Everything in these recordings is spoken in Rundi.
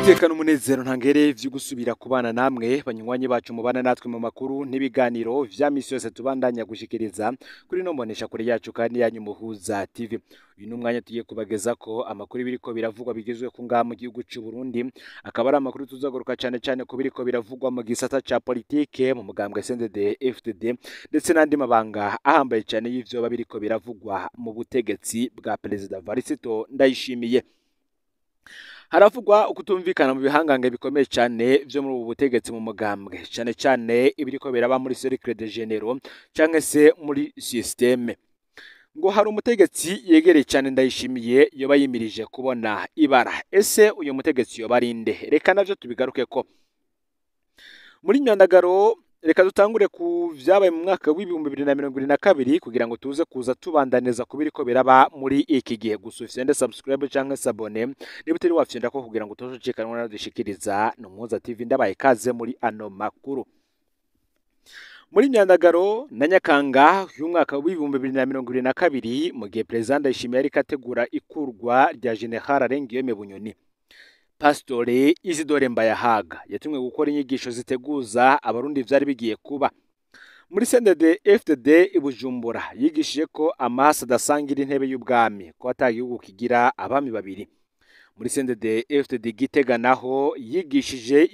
Tekana umunezero ntangere vyo gusubira kubana namwe banywanyi bacu mubana natwe mu makuru n'ibiganiro vya misi yose tubandanya gushikiriza kuri no mbonesha kuri yacu kandi yanyu Muhuza TV. Uyu numwanya tugiye kubageza ko amakuru biriko biravugwa bigizwe ku ngaha mu gihugu cy'u Burundi, akaba ari amakuru tuzagaruka cyane ku biriko biravugwa mu gisata ca politike mu mugambwe CNDD FDD ndetse n'andi mabanga ahambaye cyane y'ivyo babiriko biravugwa mu butegetsi bwa Perezida Varisito Ndayishimiye. Haravugwa ukutumvikana mu bihangange bikomeye cyane vyo muri ubu butegetsi mu mugambwe cyane ibiriko biraba muri cercle de généraux canke se muri systeme. Ngo hari umutegetsi yegereye cyane Ndayishimiye yoba yimirije kubona ibara. Ese uyu mutegetsi yoba arinde? Reka navyo tubigaruke ko muri Nyandagaro. Reka dutangure ku vyabaye mu mwaka w'ibihumbi 2022 kugira ngo tuze kuza tubandaneza kubiriko biraba muri iki gihe. Gusufyende subscribe canke s'abone niba utari wafyenda ko kugira ngo tuzocekanwa na dushikiriza no Muhuza TV. Ndabaye kaze muri ano makuru. Muri Nyandagaro na Nyakanga y'umwaka w'ibihumbi 2022 mu gihe President Ndayishimiye yari kategura ikurwa rya General Arengiyeme Bunyoni, Pasitore Isidore Mbayahaga yatumwe gukora inyigisho ziteguza abarundi vyari bigiye kuba. Muri CNDD FDD ibujumbura yigishije ko amahasa adasangira intebe y'ubwami, ko atagihugu kigira abami babiri. Muri CNDD FDD Gitega naho yigishije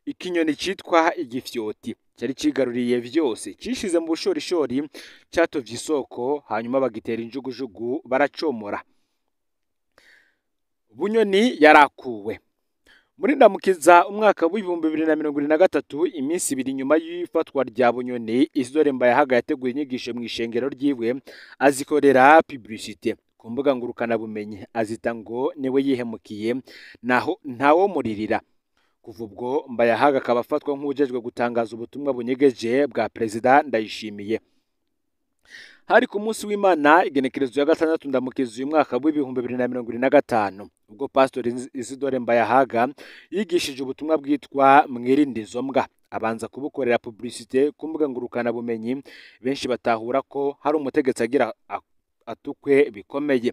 ikinyoni citwa igifyoti cyari cigaruriye vyose, cishize mu bushorishori catovye isoko, hanyuma bagitera injugujugu baracomora. Bunyoni yarakuwe. Muri Ndamukiza umwaka w'ibihumbi 2023 iminsi ibiri nyuma y'ifatwa rya Bunyoni, Isidore Mbayahaga yateguye inyigisho mu ishengero ryiwe azikorera publicité ku mbuga ngurukana bumenyi, azita ngo niwe yihemukiye naho ntawo muririra. Kuva ubwo Mbayahaga akaba afatwa nk'ujejwe gutangaza ubutumwa bunyegeje bwa Perezida Ndayishimiye. Hari ku munsi w'Imana igenekerezo ya 6 Ndamukiza uyu mwaka w'ibihumbi 2025 ubwo Pastor Isidore Mbayahaga yigishije ubutumwa bwitwa mwirinde izo mbwa, abanza kubukorera publicité ku mbuga ngurukana bumenyi. Benshi batahura ko hari umutegetsi agira atukwe bikomeye.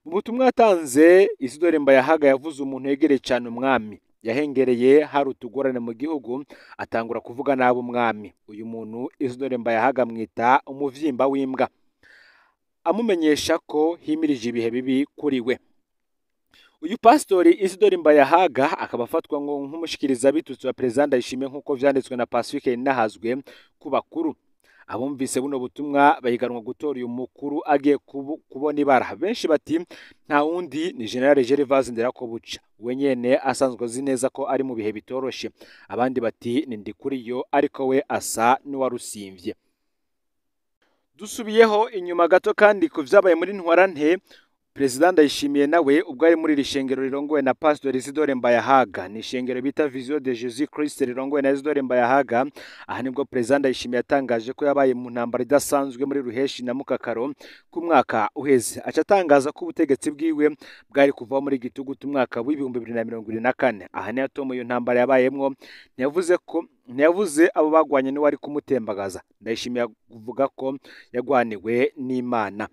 Mu butumwa yatanze, Isidore Mbayahaga yavuze umuntu yegereye cyane umwami yahengereye hari utugorane mu gihugu, atangura kuvuga nabo umwami. Uyu muntu Isidore Mbayahaga mwita umuvyimba w'imbwa, amumenyesha ko himirije ibihe bibi kuri we. Uyu Pastori Isidore Mbayahaga akaba afatwa ngo nk'umushikiriza bitutsi wa President Ndayishimiye nk'uko vyanditswe na Pacifique Ninahazwe ku bakuru. Abumvise buno butumwa bahiganwa gutora uyu mukuru agiye kubona ibara. Benshi bati nta wundi ni General Gervais Nderakobuca, we nyene asanzwe azi neza ko ari mu bihe bitoroshe. Abandi bati ni Ndikuriyo, ariko we asa n'uwarusimvye. Dusubiyeho inyuma gato kandi ku vyabaye muri Ntwarante, President Ndayishimiye nawe ubwo ari muri rishengero rirongowe na Pastor Isidore Mbayahaga, ni ishengero bita Vision de Jésus Christ rirongowe na Isidore Mbayahaga. Aha nibwo President Ndayishimiye yatangaje ko yabaye mu ntambara idasanzwe muri Ruheshi na Mukakaro ku mwaka uheze. Aca atangaza ko ubutegetsi bwiwe bwari kuva muri gitugutu umwaka w'ibihumbi 2024. Aha ni atomo iyo ntambara yabayemwo, ntiyavuze abo bagwanye ni wari kumutembagaza. Ndayishimiye kuvuga ko yagwaniwe n'Imana.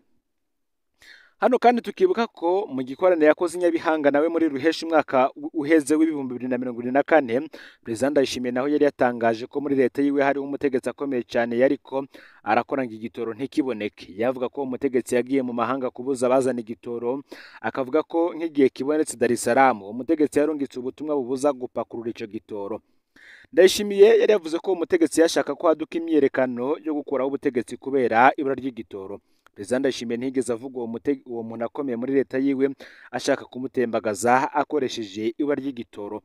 Hano kandi tukibuka ko mu gikorane yakoze Nyabihanga nawe muri Ruheshi umwaka uheze w'ibihumbi 2024, President Ndayishimiye naho yari yatangaje ko muri leta yiwe hari umutegetsi akomeye cyane yariko arakoranga igitoro ntikiboneke. Yavuga ko umutegetsi yagiye mu mahanga kubuza bazana igitoro, akavuga ko nk'igihe kibonetse Dar es Salaam umutegetsi yarungitse ubutumwa bubuza gupakurura ico gitoro. Ndayishimiye yari yavuze ko umutegetsi yashaka ko haduka imyerekano yo gukuraho ubutegetsi kubera ibura ry'igitoro. President Ndayishimiye ntigeze avuga uwo muntu akomeye muri leta yiwe ashaka kumutembagaza akoresheje ibura ry'igitoro.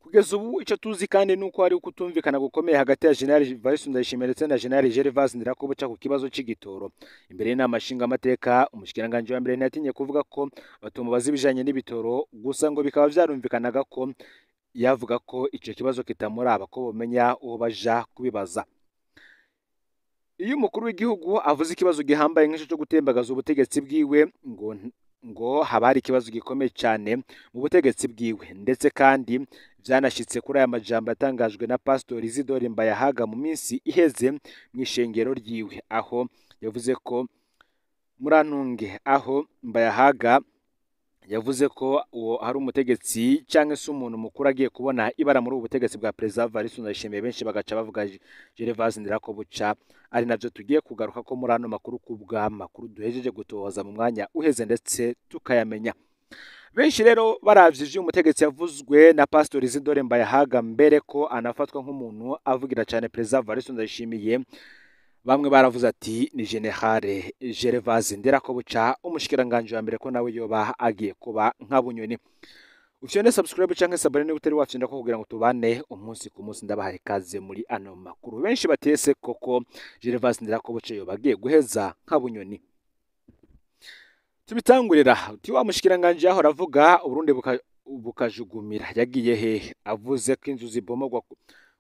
Kugeza ubu ico tuzi kandi nuko hari ukutumvikana gukomeye hagati ya General Varisito Ndayishimiye ndetse na General Gervais Nderakobuca ku kibazo c'igitoro. Imbere y'inama nshingamateka, umushikiranganje wa mbere ntiyatinye kuvuga ko batomubaza ibijanye n'ibitoro, gusa ngo bikaba vyarumvikanaga ko yavuga ko ico kibazo kitamuraba, ko bomenya uwo baja kubibaza. Iyo umukuru w'igihugu avuze ikibazo gihambaye nk'ico cyo gutembagaza ubutegetsi bwiwe, ngo haba hari ikibazo gikomeye cyane mu butegetsi bwiwe. Ndetse kandi vyanashitse kuri aya majambo yatangajwe na Pastor Isidore Mbayahaga mu minsi iheze mu ishengero ryiwe, aho yavuze ko Murantunge, aho Mbayahaga yavuze ko uwo hari umutegetsi cyangwa se umuntu mukuru agiye kubona ibara muri ubu butegetsi bwa Perezida Evariste Ndayishimiye, benshi bagaca bavuga Gervase Ndirakobuca, ari nabyo tugiye kugaruka ko muri ano makuru makuru duhejeje gutohoza mu mwanya uheze ndetse tukayamenya. Benshi rero baravye umutegetsi yavuzwe na Pastor Isidore Mbayahaga mbere ko anafatwa nk'umuntu avugira cyane Perezida Evariste Ndayishimiye, bamwe baravuze ati ni Generale Gervase Ndirakobuca umushikiranganje wa mbere ko nawe yoba agiye kuba nka Bunyoni. Ufyone subscribe canke sabone utari wafyenda ko kugira ngo tubane umunsi ku munsi, ndabahaye kaze muri ano makuru. Benshi batese koko Gervase Ndirakobuca yoba agiye guheza nka Bunyoni. Tubitangurira uti wa mushikiranganje aho ravuga Uburundi bukajugumira yagiye he? Avuze ko inzu zibomogwa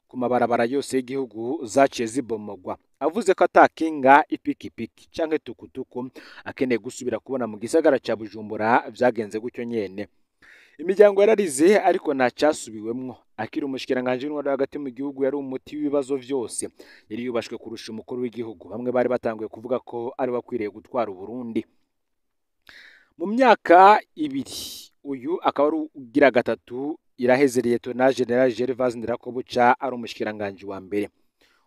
ku mabarabara yose y'igihugu zaciye zibomogwa, avuze ko atakinga ipikipiki canke tukutuku akeneye gusubira kubona mu gisagara ca Bujumbura. Vyagenze gutyo nyene, imiryango yararize ariko nta cyasubiwemwo. Akiri umushikiranganje w'intwaro hagati mu gihugu yari umuti w'ibibazo vyose, yari yubashwe kurusha umukuru w'igihugu. Bamwe bari batanguye kuvuga ko ari wakwiriye gutwara Uburundi mu myaka ibiri. Uyu akaba ari ugira gatatu iraheze Lieutenant General Gervase Ndirakobuca ari umushikiranganje wa mbere.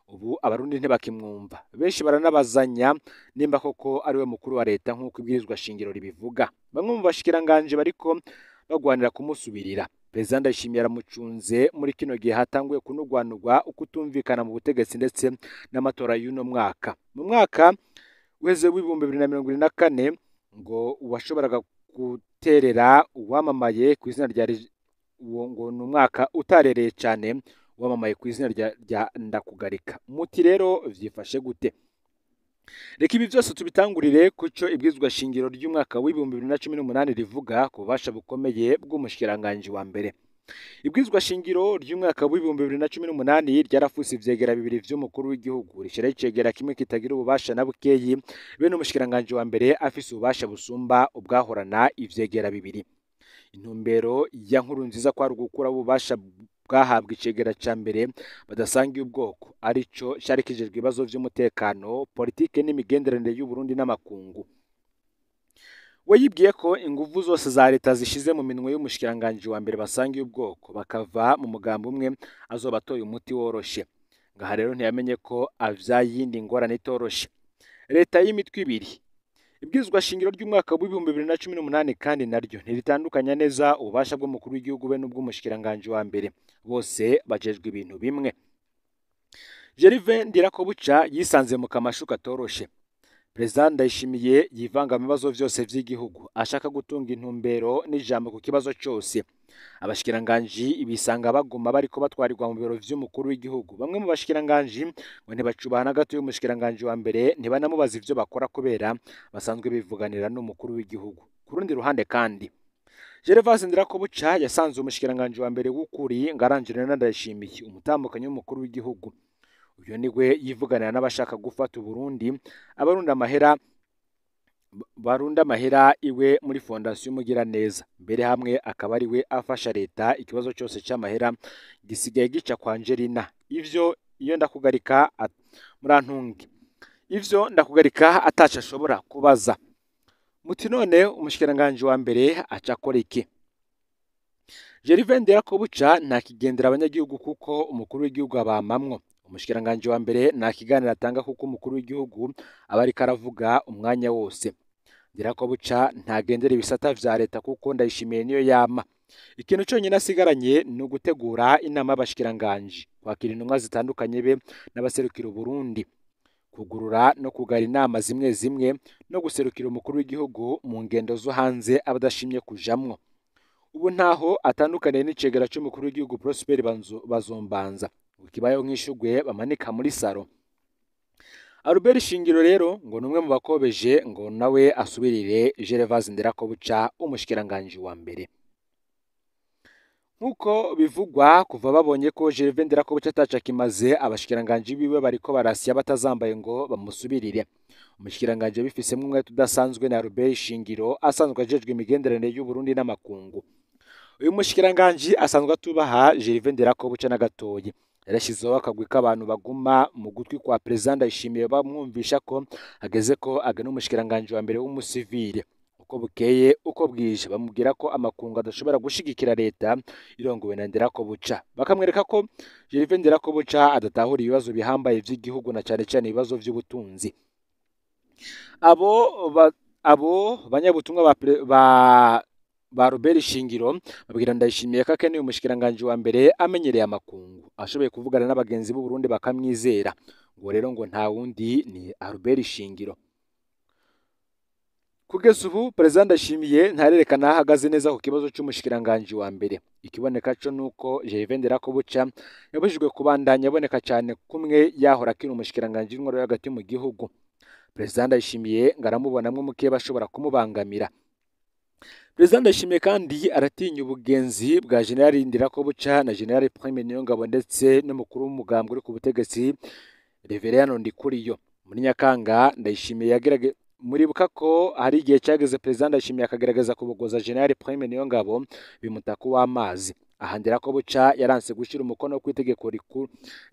Ubu abarundi ntibakimwumva, benshi baranabazanya nimba koko ari we mukuru wa leta nk'uko ibwirizwa shingiro ribivuga. Bamwe mu bashikiranganje bariko bagwanira kumusubirira. Perezida Ndayishimiye aramucunze muri kino gihe hatanguye kunugwanurwa ukutumvikana mu butegetsi ndetse n'amatora y'uno mwaka. Mu mwaka weze w'ibihumbi 2024 ngo uwashoboraga guterera uwamamaye ku izina rya uwo ngo ni umwaka utarereye cyane, uwamamaye ku izina rya Ndakugarika. Muti rero vyifashe gute? Reka ibi byose tubitangurire kuco ibwizwa shingiro ry'umwaka w'ibihumbi 2018 rivuga ku bubasha bukomeye bw'umushikiranganje wa mbere. Ibwizwa shingiro ry'umwaka w'ibihumbi 2018 ryarafuse ivyegera bibiri vy'umukuru w'igihugu, rishira icegera kimwe kitagira ububasha na bukeyi, bene umushikiranganje wa mbere afise ububasha busumba ubwahorana ivyegera bibiri. Intumbero ya Nkurunziza kwari gukura ububasha bwahabwa icegera ca mbere badasangiye ubwoko, arico cyari kijejwe ibibazo vy'umutekano, politike n'imigenderanire y'u Burundi n'amakungu. We yibwiye ko inguvu zose za leta zishize mu minwe y'umushikiranganje wa mbere basangiye ubwoko bakava mu mugambo umwe azobatoye umuti woroshe. Ngaha rero ntiyamenye ko avyayindi ngorane itoroshe. Leta y'imitwe ibiri. Ibwizwa shingiro ry'umwaka w'ibihumbi 2018 kandi naryo ntiritandukanya neza ububasha bw'umukuru w'igihugu be n'ubw'umushikiranganje wa mbere, bose bajejwe ibintu bimwe. Gervase Ndirakobuca yisanze mu kamashuka toroshe. Perezida Ndayishimiye yivanga mu bibazo vyose vy'igihugu, ashaka gutunga intumbero n'ijambo ku kibazo cyose. Abashikiranganje ibisanga baguma bariko batwarirwa mu biro vy'umukuru w'igihugu. Bamwe mu bashikiranganje ngo ntibacubaha na gato y'umushikiranganje wa mbere, ntibanamubaza ivyo bakora kubera basanzwe bivuganira n'umukuru w'igihugu. Ku rundi ruhande kandi Gervase Ndirakobuca yasanze umushikiranganje wa mbere w'ukuri ngaranjire na Ndayishimiye umutambukanyi w'umukuru w'igihugu. Uyo niwe yivuganira n'abashaka gufata Uburundi, barunda amahera iwe muri fondation Mugira Neza. Mbere hamwe akaba ari we afasha leta ikibazo cyose cy'amahera gisigaye gica kwa Angelina. Ivyo iyo Ndakugarika murantunge. Ivyo Ndakugarika ataca ashobora kubaza. Muti none umushikiranganje wa mbere aca akora iki? Gervase Ndirakobuca nta kigendera abanyagihugu kuko umukuru w'igihugu abamamwo. Umushikiranganje wa mbere nta kiganiro atanga kuko umukuru w'igihugu aba ariko aravuga umwanya wose. Ndirakobuca ntagendera ibisata vya leta kuko Ndayishimiye niyo yama. Ikintu cyonyine asigaranye ni ugutegura inama y'abashikiranganje, kwakira intumwa zitandukanye be n'abaserukira Uburundi, kugurura no kugara inama zimwe zimwe no guserukira umukuru w'igihugu mu ngendo zo hanze abadashimye kujamwo. Ubu ntaho atandukaniye n'icegera cy'umukuru w'igihugu Prosper Bazombanza, ukibayeho nk'ishugwe bamanika muri saro. Albert Shingiro rero ngo numwe mu bakobeje ngo nawe asubirire Gervase Ndirakobuca umushikiranganje wa mbere. Nkuko bivugwa kuva babonye ko Gervase Ndirakobuca ataca kimaze, abashikiranganje biwe bariko barasya batazambaye ngo bamusubirire. Umushikiranganje bifisemo umwe tudasanzwe na Albert Shingiro asanzwe ajejwe imigenderanire y'u Burundi n'amakungu. Uyu mushikiranganje asanzwe atubaha Gervase Ndirakobuca na gatoyi. Yarashizeho akagwi k'abantu baguma mu gutwi kwa Perezida Ndayishimiye bamwumvisha ko ageze ko agana umushikiranganje wa mbere w'umusivile. uko bukeye uko bwije, bamubwira ko amakungu adashobora gushigikira leta irongowe na Ndirakobuca, bakamwereka ko Gervais Ndirakobuca adatahura ibibazo bihambaye vy'igihugu na cane cane ibibazo vy'ubutunzi. Abo banyabutumwa ba Robert Shingiro babwira Ndayishimiye ko akeneye umushikiranganje wa mbere amenyereye amakungu, ashoboye kuvugana n'abagenzi b'u Burundi bakamwizera, ngo rero ngo nta wundi ni Robert Shingiro. Kugeza ubu Perezida Ndayishimiye ntarerekana aho ahagaze neza ku kibazo c'umushikiranganje wa mbere. Ikiboneka co nuko Gervais Ndirakobuca yabujijwe kubandanya aboneka cyane kumwe yahora akiri umushikiranganje w'intwaro hagati mu gihugu. Perezida Ndayishimiye ngaramubonamwe muke bashobora kumubangamira. Perezida Ndayishimiye kandi aratinya ubugenzi bwa General Ndirakobuca na General Prime Niyongabo ndetse n'umukuru w'umugambwe uri ku butegetsi Reverien Ndikuriyo. Muri Nyakanga Ndayishimiye muribuka ko hari igihe cyageze Perezida Ndayishimiye akagerageza kubogoza General Prime Niyongabo bimutaka w'amazi. Aha Ndirakobuca yaranse gushira umukono ku itegeko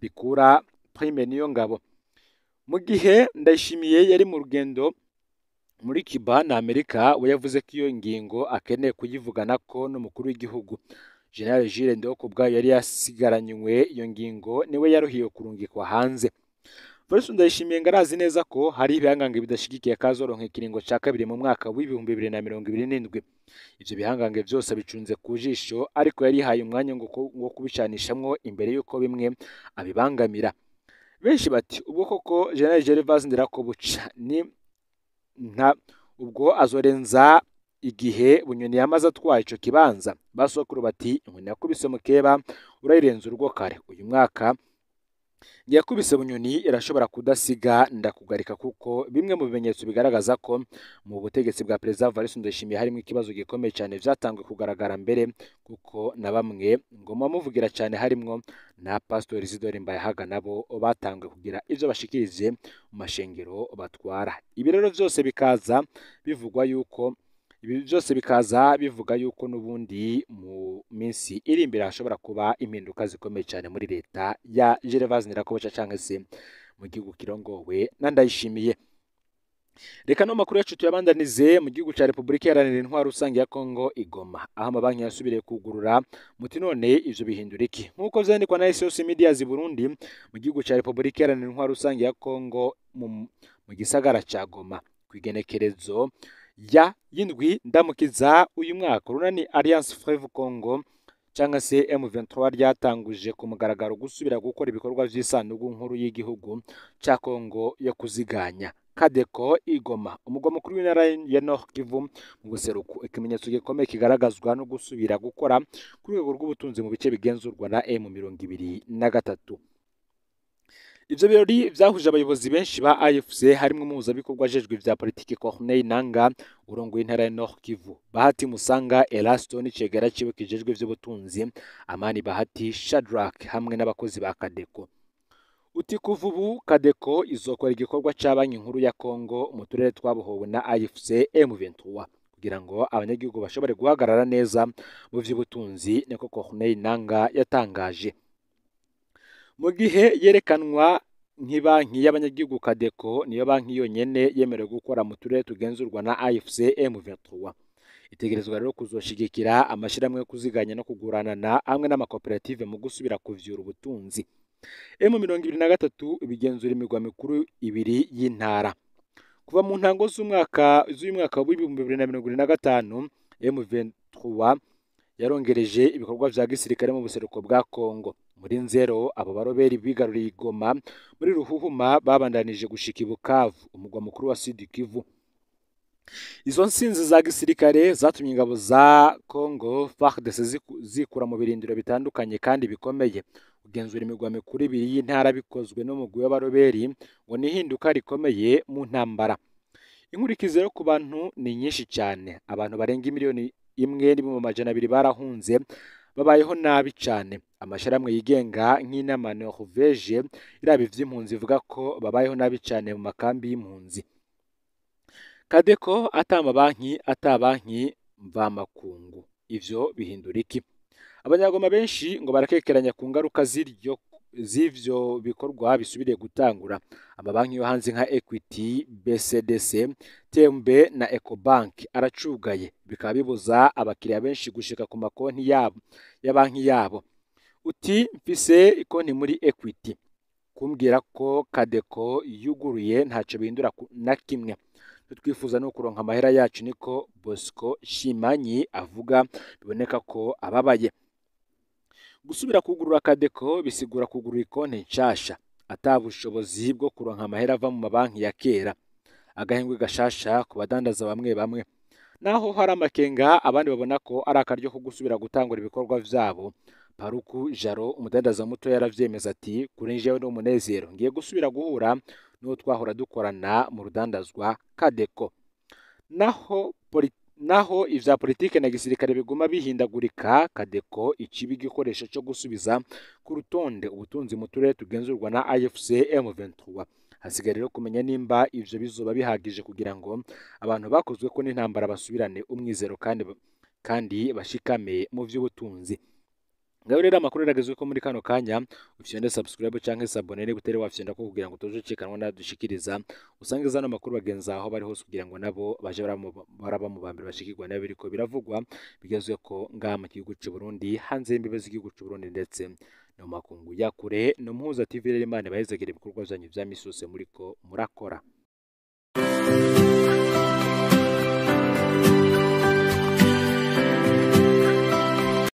rikura Prime Niyongabo. Mu gihe Ndayishimiye yari mu rugendo muri Cuba na Amerika, we yavuze ko iyo ngingo akeneye kuyivuganako n'umukuru w'igihugu. General Jules Ndihokubwayo yari yasigaranywe iyo ngingo, niwe yaruhiye kurungikwa hanze. Felix Ndayishimiye ngarazi neza ko hari ibihangange bidashigikiye kazoronka ikiringo ca kabiri mu mwaka w'ibihumbi 2027. Ivyo bihangange vyose bicunze ku jisho, ariko yari haye umwanya ngo kubicanishamwo imbere yuko bimwe abibangamira. Benshi bati ubwo koko General Gervais Ndirakobuca ubwo azorenza igihe Bunyoni yamaze atwaye ico kibanza. Basokuru bati inkoni yakubise mukeba urayirenza urugo kare. Uyu mwaka yakubise Bunyoni irashobora kudasiga ndakugarika, kuko bimwe mu bimenyetso bigaragaza ko mu butegetsi bwa Perezida Evariste Ndayishimiye harimo ikibazo gikomeye cyane vyatangwe kugaragara mbere, kuko na bamwe ngo muvugira cyane harimwo na Pastor Isidore Mbayahaga nabo batangwe kugira ivyo bashikirize mu mashengero batwara. Ibi rero vyose bikaza bivuga yuko n'ubundi mu minsi iri imbere hashobora kuba impinduka zikomeye cyane muri leta ya Gervais Ndirakobuca canke se mu gihugu kirongowe na Ndayishimiye. Reka no makuru yacu tuyabandanize mu gihugu ca Republika Iharanira Intwaro Rusange ya Kongo Igoma, aho amabanki yasubiriye kugurura. Muti none ivyo bihindura iki? Nkuko vyandikwa na SOS Media zi Burundi, mu gihugu ca Republika Iharanira Intwaro Rusange ya Kongo mu gisagara ca Goma, kwigenekerezo ya yindwi ndamukiza uyu mwaka, Runani Alliance Fleuve Congo cyangwa se M23 ryatanguje ku mugaragaro gusubira gukora ibikorwa vy'isanduku nkuru y'igihugu ca Kongo yo kuziganya Kadeko Igoma, umugwa mukuru w'intara ya Nord Kivu mu buseruko. Ikimenyetso gikomeye kigaragazwa no gusubira gukora ku rwego rw'ubutunzi mu bice bigenzurwa na M23. Ivyo birori vyahuje abayobozi benshi ba AFC harimo umuhuzabikorwa ajejwe vya politiki Corneille Nangaa urongoye intara ya Nord Kivu, Bahati Musanga Elasto n'icegera ciwe kijejwe vy'ubutunzi Amani Bahati Shadrack hamwe n'abakozi ba Kadeko. Uti kuva ubu Kadeko izokora igikorwa ca banki nkuru ya Kongo mu turere twabohowe na AFC M23 kugira ngo abanyagihugu bashobore guhagarara neza mu vy'ubutunzi, niko Corneille Nangaa yatangaje. Mu gihe yerekanwa nk'ibanki y'abanyagihugu, Kadeko niyo banki yonyene yemerewe gukora mu turere tugenzurwa na AFC M23. Itegerezwa rero kuzoshigikira amashiramwe yo kuziganya no kuguranana hamwe n'amakoperative mu gusubira kuvyura ubutunzi. M23 ibigenzura imigwa mikuru ibiri y'intara. Kuva mu ntango z'umwaka w'ibihumbi 2025, M23 yarongereje ibikorwa vya gisirikare mu buseruko bwa Kongo. Muri Nzero abo baroberi bigaruriye Igoma, muri Ruhuhuma babandanije gushika i Bukavu, umugwa mukuru wa Sud Kivu. Izo nsinzi za gisirikare zatumye ingabo za Kongo FARDC zikura mu birindiro bitandukanye kandi bikomeye. Kugenzura imigwa mikuru ibiri y'intara bikozwe n'umugwi w'abaroberi ngo nihinduka rikomeye mu ntambara. Inkurikizi rero ku bantu ni nyinshi cyane. Abantu barenga miliyoni 1.2 barahunze, babayeho nabi cyane. Amasharamwe yigenga nk'inama Norvege iraba ivy'impunzi ivuga ko babayeho nabi cyane mu makambi y'impunzi. Kadeko atabanki mvamakungu, ivyo bihindura iki? Abanyagoma benshi ngo barakekeranya ku ngaruka z'ivyo bikorwa bisubiriye gutangura. Amabanki yo hanze nka Equity, BCDC, TMB na Ecobank aracugaye, bikaba bibuza abakiriya benshi gushika ku makonti yabo ya banki yabo. Uti mfise ikonti muri Equity, kumbwira ko Kadeko yuguruye ntaco bihindura na kimwe. Twifuza no kuronka amahera yacu, niko Bosco Shimanyi avuga, biboneka ko ababaye. Gusubira kugurura Kadeko bisigura kugurura ikonti nshasha atabushobozi bwo kuronka amahera ava mu mabanki ya kera. Agahengwe gashasha ku badandaza bamwe bamwe. Naho hari amakenga, abandi babona ko ari akaryo ko gusubira gutangura ibikorwa vyabo. Paruku Jaro, umudandaza muto, yaravyemeza ati kuri jewe n'umunezero, ngiye gusubira guhura n'uwo twahora dukorana mu rudandazwa Kadeko. Naho ivya politike na gisirikare biguma bihindagurika, Kadeko iciba igikoresho cyo gusubiza ku rutonde ubutunzi mu turere tugenzurwa na AFC M23. Hasigaye rero kumenya nimba ivyo bizoba bihagije kugira ngo abantu bakozwe ko n'intambara basubirane umwizero kandi bashikame mu vy'ubutunzi. Ngaho rero amakuru yaragezwe ko muri kano kanya, ufyonde subscribe canke s'abonner butere wafyonda ko kugira ngo toje cikanwa nadushikiriza, usange zano makuru bagenza aho bari hose kugira ngo nabo baje baraba mu bambere bashikirwa nayo biriko biravugwa bigezwe ko ngaha mu gihugu cy'u Burundi, hanze y'imbibe z'igihugu cy'u Burundi ndetse no makungu ya kure. No Muhuza TV rero Imana bahezegere ibikorwa byanyu vya misose muriko murakora.